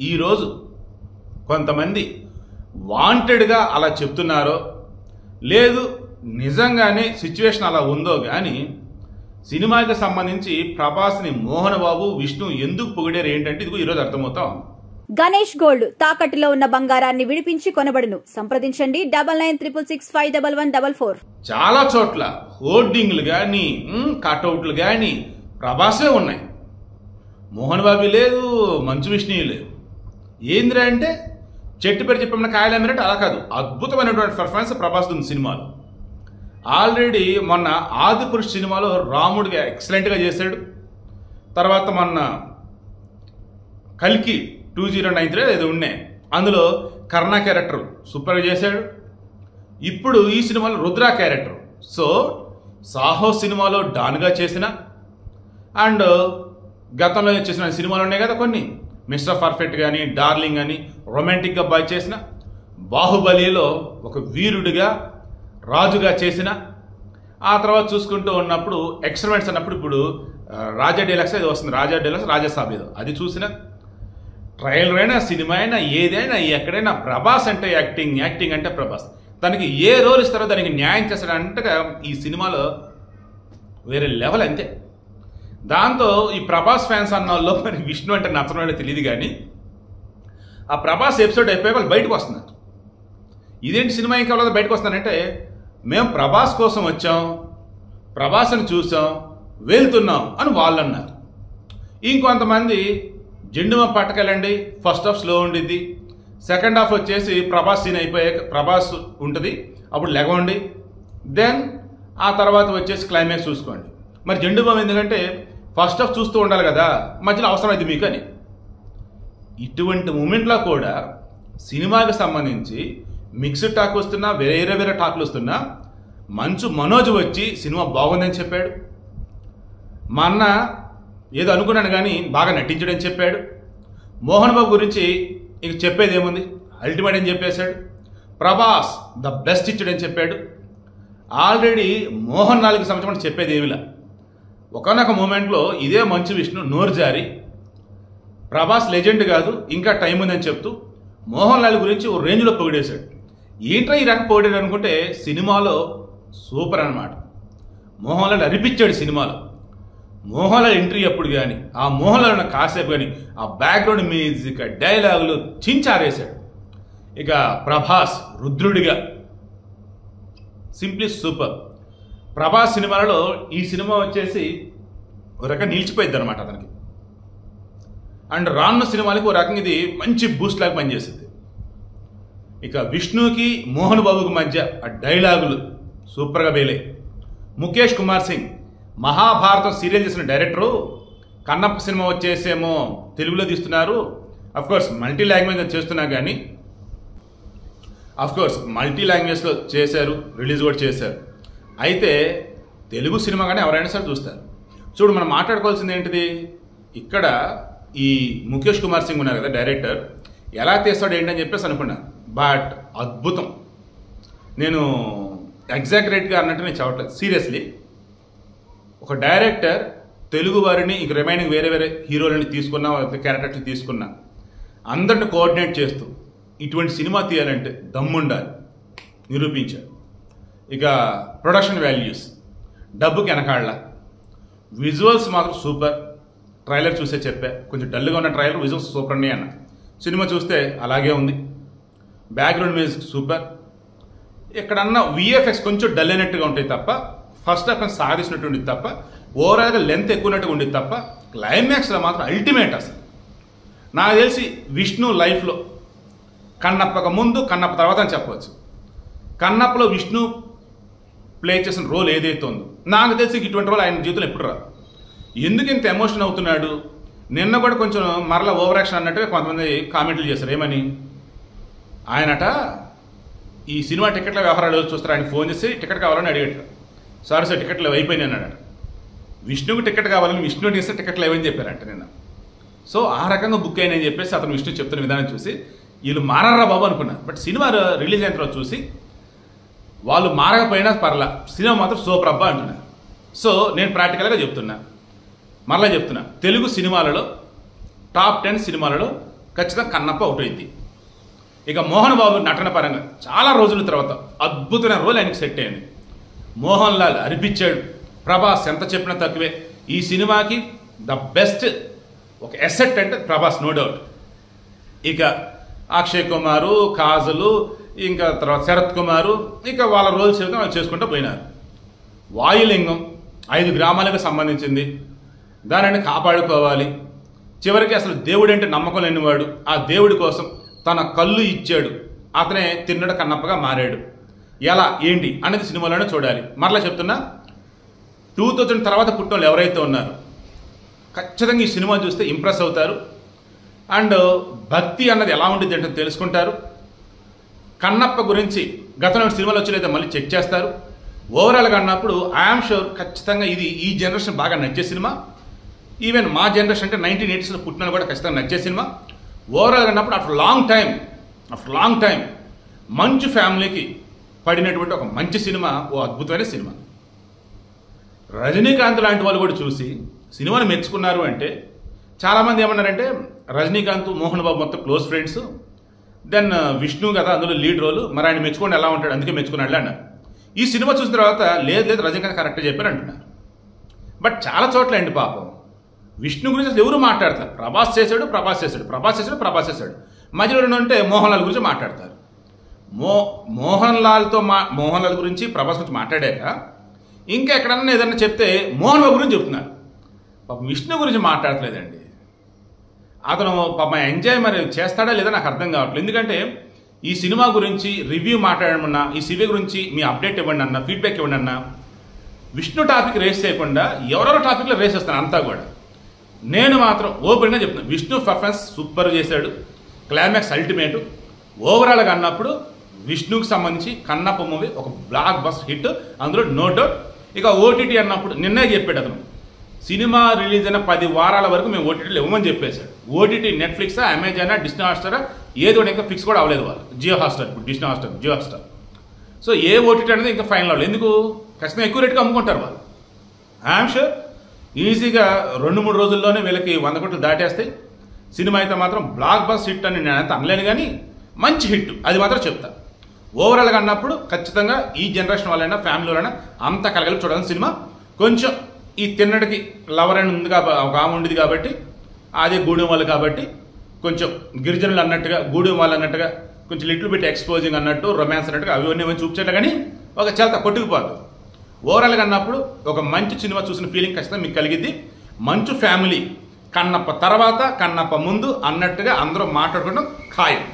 ఈరోజు కొంతమంది వాంటెడ్గా అలా చెప్తున్నారో లేదు నిజంగానే సిచ్యువేషన్ అలా ఉందో కానీ సినిమాకి సంబంధించి ప్రభాస్ని మోహన్ బాబు విష్ణు ఎందుకు పొగిడారు ఏంటంటే ఇదిగో ఈరోజు అర్థమవుతాం. గణేష్ గోల్డ్ తాకట్టులో ఉన్న బంగారాన్ని విడిపించి కొనబడును. సంప్రదించండి 9966611144. చాలా చోట్ల హోర్డింగ్లు కానీ కట్అవుట్లు కానీ ప్రభాసే ఉన్నాయి. మోహన్ బాబు లేదు, మంచు విష్ణు లేదు. ఏంద్రా అంటే చెట్టు పేరు చెప్పిన కాయలు అమ్మినట్టు అలా కాదు, అద్భుతమైనటువంటి పర్ఫార్మెన్స్ ప్రభాస్ ఉంది సినిమాలో. ఆల్రెడీ మొన్న ఆదిపురుష్ సినిమాలో రాముడిగా ఎక్సలెంట్గా చేశాడు. తర్వాత మొన్న కల్కి 2093 ఏదో ఉన్నాయి, అందులో కర్ణ క్యారెక్టర్ సూపర్గా చేశాడు. ఇప్పుడు ఈ సినిమాలో రుద్ర క్యారెక్టర్. సో సాహో సినిమాలో డాన్గా చేసిన అండ్ గతంలో చేసిన సినిమాలు ఉన్నాయి కదా కొన్ని, మిస్టర్ పర్ఫెక్ట్ కానీ డార్లింగ్ అని రొమాంటిక్గా బాగా చేసిన, బాహుబలిలో ఒక వీరుడిగా రాజుగా చేసిన, ఆ తర్వాత చూసుకుంటూ ఉన్నప్పుడు ఎక్స్పెరిమెంట్స్ అన్నప్పుడు ఇప్పుడు రాజా డీలక్స్ ఏదో వస్తుంది, రాజా డీలక్స్ రాజాసాబ్ ఏదో అది చూసిన. ట్రయల్ అయినా సినిమా అయినా ఏదైనా ఎక్కడైనా ప్రభాస్ అంటే యాక్టింగ్ అంటే ప్రభాస్. తనకి ఏ రోల్ ఇస్తారో దానికి న్యాయం చేస్తాడంటగా ఈ సినిమాలో వేరే లెవెల్ అంతే. దాంతో ఈ ప్రభాస్ ఫ్యాన్స్ అన్న వాళ్ళు మరి విష్ణు అంటే నచ్చడం వాళ్ళకి తెలియదు కానీ ఆ ప్రభాస్ ఎపిసోడ్ అయిపోయి వాళ్ళు బయటకు వస్తున్నారు. ఇదేంటి సినిమా ఇంకా వాళ్ళ బయటకు వస్తున్నారంటే మేము ప్రభాస్ కోసం వచ్చాం, ప్రభాస్ని చూసాం, వెళ్తున్నాం అని వాళ్ళు అన్నారు. ఇంకొంతమంది జెండుమ పట్టకెళ్ళండి, ఫస్ట్ హాఫ్ స్లో ఉండిద్ది, సెకండ్ హాఫ్ వచ్చేసి ప్రభాస్ సీన్ అయిపోయాక ప్రభాస్ ఉంటుంది అప్పుడు లెగవండి, దెన్ ఆ తర్వాత వచ్చేసి క్లైమాక్స్ చూసుకోండి. మరి జెండుబామ్ ఎందుకంటే ఫస్ట్ హాఫ్ చూస్తూ ఉండాలి కదా, మధ్యలో అవసరం అయితే మీకు అని. ఇటువంటి మూమెంట్లో కూడా సినిమాకి సంబంధించి మిక్స్డ్ టాక్ వస్తున్నా, వేరే టాక్లు వస్తున్నా మంచు మనోజ్ వచ్చి సినిమా బాగుందని చెప్పాడు. మా అన్న ఏదో అనుకున్నాను కానీ బాగా నటించడని చెప్పాడు. మోహన్ బాబు గురించి ఇక చెప్పేది ఏముంది, అల్టిమేట్ అని చెప్పేశాడు. ప్రభాస్ ద బెస్ట్ ఇచ్చాడని చెప్పాడు. ఆల్రెడీ మోహన్ లాల్కి సంబంధించి చెప్పేది ఏమిలా. ఒకనొక మూమెంట్లో ఇదే మంచు విష్ణు నోరు జారి ప్రభాస్ లెజెండ్ కాదు ఇంకా టైం ఉందని చెప్తూ మోహన్ లాల్ గురించి ఓ రేంజ్లో పొగిడేశాడు. ఏంట్రా ఈ రకం పొగిడాడు అనుకుంటే సినిమాలో సూపర్ అన్నమాట. మోహన్ లాల్ అరిపించాడు సినిమాలో. మోహన్ లాల్ ఎంట్రీ అప్పుడు కానీ ఆ మోహన్ లాల్ ఉన్న కాసేపు కానీ ఆ బ్యాక్గ్రౌండ్ మ్యూజిక్ డైలాగులు చించారేశాడు. ఇక ప్రభాస్ రుద్రుడిగా సింప్లీ సూపర్. ప్రభాస్ సినిమాలలో ఈ సినిమా వచ్చేసి ఒక రకంగా నిలిచిపోయింది అనమాట అతనికి. అండ్ రానున్న సినిమాలకి ఒక రకంగా ఇది మంచి బూస్ట్ లాగా పనిచేస్తుంది. ఇక విష్ణుకి మోహన్ బాబుకి మధ్య ఆ డైలాగులు సూపర్గా బేలే. ముఖేష్ కుమార్ సింగ్ మహాభారతం సీరియల్ చేసిన డైరెక్టరు, కన్నప్ప సినిమా వచ్చేసేమో తెలుగులో తీస్తున్నారు. అఫ్కోర్స్ మల్టీ లాంగ్వేజ్ చేస్తున్నా కానీ అఫ్కోర్స్ మల్టీ లాంగ్వేజ్లో చేశారు, రిలీజ్ కూడా చేశారు. అయితే తెలుగు సినిమా కానీ ఎవరైనా సరే చూస్తారు. చూడు మనం మాట్లాడుకోవాల్సింది ఏంటిది, ఇక్కడ ఈ ముఖేష్ కుమార్ సింగ్ ఉన్నారు కదా డైరెక్టర్, ఎలా తీస్తాడు ఏంటని చెప్పేసి అనుకున్నాను. బట్ అద్భుతం. నేను ఎగ్జాగరేట్గా అన్నట్టు నేను చెప్పట్లేదు, సీరియస్లీ. ఒక డైరెక్టర్ తెలుగు వారిని ఇంక రిమైనింగ్ వేరే హీరోలని తీసుకున్నా, క్యారెక్టర్లు తీసుకున్నా, అందరిని కోఆర్డినేట్ చేస్తూ ఇటువంటి సినిమా తీయాలంటే దమ్ముండాలి, నిరూపించాడు. ఇక ప్రొడక్షన్ వాల్యూస్, డబ్బుకి వెనకాళ్ళ, విజువల్స్ మాత్రం సూపర్. ట్రైలర్ చూసే చెప్పా, కొంచెం డల్గా ఉన్న ట్రైలర్, విజువల్స్ సూపర్ ఉన్నాయి అన్న. సినిమా చూస్తే అలాగే ఉంది. Background music super. ఎక్కడన్నా విఎఫ్ఎక్స్ కొంచెం డల్ అయినట్టుగా ఉంటాయి తప్ప, ఫస్ట్ హాఫ్ సాధించినట్టు ఉండేది తప్ప, ఓవరాల్గా లెంత్ ఎక్కువన్నట్టుగా ఉండేది తప్ప, క్లైమాక్స్లో మాత్రం అల్టిమేట్. అసలు నాకు తెలిసి విష్ణు లైఫ్లో కన్నప్పకు ముందు కన్నప్ప తర్వాత అని చెప్పవచ్చు. కన్నప్పలో విష్ణు ప్లే చేసిన రోల్ ఏదైతే ఉందో నాకు తెలిసి ఇటువంటి రోల్ ఆయన జీవితంలో ఎప్పుడు రాదు. ఎందుకు ఇంత ఎమోషన్ అవుతున్నాడు, నిన్న కూడా కొంచెం మరలా ఓవర్ యాక్షన్ అన్నట్టుగా కొంతమంది కామెంట్లు చేశారు. ఏమని, ఆయనట ఈ సినిమా టికెట్ల వ్యవహారాలు చూస్తారు, ఆయన ఫోన్ చేసి టికెట్ కావాలని అడిగాడు. సారీ సార్ టికెట్లు అయిపోయినాయి అన్నాడట. విష్ణుకు టికెట్ కావాలని విష్ణుని ఇస్తే టికెట్లు ఏమని చెప్పారంట నిన్న. సో ఆ రకంగా బుక్ అయినని చెప్పేసి అతను విష్ణు చెప్తున్న విధానం చూసి వీళ్ళు మారరా బాబు అనుకున్నారు. బట్ సినిమా రిలీజ్ అయిన తర్వాత చూసి వాళ్ళు మారకపోయినా పర్లా, సినిమా మాత్రం సూపర్ అబ్బా అంటున్నారు. సో నేను ప్రాక్టికల్గా చెప్తున్నా, మరలా చెప్తున్నా, తెలుగు సినిమాలలో టాప్ 10 సినిమాలలో ఖచ్చితంగా కన్నప్ప అవుట్ అయింది. ఇక మోహన్ బాబు నటన పరంగా చాలా రోజుల తర్వాత అద్భుతమైన రోల్ ఆయనకి సెట్ అయింది. మోహన్ లాల్ అనిపించాడు. ప్రభాస్ ఎంత చెప్పినా తక్కువే. ఈ సినిమాకి ద బెస్ట్ ఒక ఎసెట్ అంటే ప్రభాస్, నో డౌట్. ఇక అక్షయ్ కుమారు, కాజలు, ఇంకా తర్వాత శరత్ కుమారు, ఇక వాళ్ళ రోల్స్ ఏదో వాళ్ళు చేసుకుంటూ పోయినారు. వాయులింగం 5 గ్రామాలకు సంబంధించింది, దానిని కాపాడుకోవాలి. చివరికి అసలు దేవుడు అంటే నమ్మకం లేనివాడు ఆ దేవుడి కోసం తన కళ్ళు ఇచ్చాడు. అతనే తిన్నడ కన్నప్పగా మారాడు. ఎలా ఏంటి అనేది సినిమాలోనే చూడాలి. మరలా చెప్తున్నా, 2000 తర్వాత పుట్టిన ఎవరైతే ఉన్నారో ఖచ్చితంగా ఈ సినిమా చూస్తే ఇంప్రెస్ అవుతారు. అండ్ భక్తి అన్నది ఎలా ఉంటుంది అంటే తెలుసుకుంటారు. కన్నప్ప గురించి గతంలో సినిమాలు వచ్చి మళ్ళీ చెక్ చేస్తారు. ఓవరాల్గా అన్నప్పుడు ఐఎమ్ షూర్ ఖచ్చితంగా ఇది ఈ జనరేషన్ బాగా నచ్చే సినిమా. ఈవెన్ మా జనరేషన్ అంటే 1980s పుట్టిన కూడా ఖచ్చితంగా నచ్చే సినిమా. ఓవరాల్గా అన్నప్పుడు ఆఫ్టర్ లాంగ్ టైం మంచి ఫ్యామిలీకి పడినటువంటి ఒక మంచి సినిమా, ఓ అద్భుతమైన సినిమా. రజనీకాంత్ లాంటి వాళ్ళు కూడా చూసి సినిమాని మెచ్చుకున్నారు అంటే చాలామంది ఏమన్నారంటే రజనీకాంత్ మోహన్ బాబు మొత్తం క్లోజ్ ఫ్రెండ్స్, దెన్ విష్ణు కదా అందులో లీడ్ రోల్, మరి ఆయన మెచ్చుకోండి ఎలా ఉంటాడు అందుకే మెచ్చుకున్నాడు అన్నారు. ఈ సినిమా చూసిన తర్వాత లేదు రజనీకాంత్ కరెక్ట్గా చెప్పారు అంటున్నారు. బట్ చాలా చోట్ల అండి పాపం విష్ణు గురించి అసలు ఎవరు మాట్లాడతారు. ప్రభాస్ చేశాడు మధ్యలో అంటే మోహన్ లాల్ గురించి మాట్లాడతారు. మోహన్ లాల్ గురించి ప్రభాస్ గురించి మాట్లాడాక ఇంకా ఎక్కడన్నా ఏదన్నా చెప్తే మోహన్ బాబు గురించి చెప్తున్నారు. పాపం విష్ణు గురించి మాట్లాడట్లేదండి. అతను పాపం ఎంజాయ్ మరి చేస్తాడా లేదా నాకు అర్థం కావట్లేదు. ఎందుకంటే ఈ సినిమా గురించి రివ్యూ మాట్లాడమన్నా, ఈ సినిమా గురించి మీ అప్డేట్ ఇవ్వండి అన్నా, ఫీడ్బ్యాక్ ఇవ్వండి అన్నా, విష్ణు టాపిక్ రేస్ చేయకుండా ఎవరెవరో టాపిక్లో రేస్ చేస్తాను అంతా కూడా. నేను మాత్రం ఓపెన్గా చెప్తున్నాను, విష్ణు పర్ఫార్మెన్స్ సూపర్ చేశాడు. Climax ultimate. ఓవరాల్గా అన్నప్పుడు విష్ణుకి సంబంధించి కన్నప్ప మూవీ ఒక బ్లాక్ బస్టర్ హిట్, అందులో నో డౌట్. ఇక ఓటీటీ అన్నప్పుడు నిన్నే చెప్పాడు అతను, సినిమా రిలీజ్ అయిన 10 వారాల వరకు మేము ఓటీటీలు ఇవ్వమని చెప్పేశాడు. OTT Netflix, Amazon, Disney Hotstar ఏదో ఇంకా ఫిక్స్ కూడా అవ్వలేదు వాళ్ళు. జియో హాట్స్టార్, ఇప్పుడు Disney Hotstar, Jio Hotstar. So ఏ ఓటీటీ అనేది ఇంకా ఫైనల్ అవ్వలేదు. ఎందుకు? ఖచ్చితంగా ఎక్కువ రేటుగా అమ్ముకుంటారు వాళ్ళు. ఐఎమ్ షూర్ ఈజీగా 2-3 రోజుల్లోనే వీళ్ళకి 100 కోట్లు దాటేస్తాయి. సినిమా అయితే మాత్రం బ్లాక్ బస్ హిట్ అని నేనంత అనలేను, కానీ మంచి హిట్ అది మాత్రం చెప్తా. ఓవరాల్గా అన్నప్పుడు ఖచ్చితంగా ఈ జనరేషన్ వాళ్ళైనా ఫ్యామిలీ వాళ్ళైనా అంతా కలగలిపి చూడాలని సినిమా. కొంచెం ఈ తిన్నడికి లవర్ అని ఉంది ఒక ఆమె ఉండేది కాబట్టి, అదే గూడెం వాళ్ళు కాబట్టి కొంచెం గిరిజనులు అన్నట్టుగా, గూడెం వాళ్ళు అన్నట్టుగా కొంచెం లిటిల్ బిట్ ఎక్స్పోజింగ్ అన్నట్టు, రొమాన్స్ అన్నట్టుగా అవన్నీ చూపించట్లే, కానీ ఒక చాలా కొట్టుకుపోదు. ఓవరాల్గా అన్నప్పుడు ఒక మంచి సినిమా చూసిన ఫీలింగ్ ఖచ్చితంగా మీకు కలిగిద్ది. మంచి ఫ్యామిలీ, కన్నప్ప తర్వాత కన్నప్ప ముందు అన్నట్టుగా అందరూ మాట్లాడుకోవడం ఖాయం.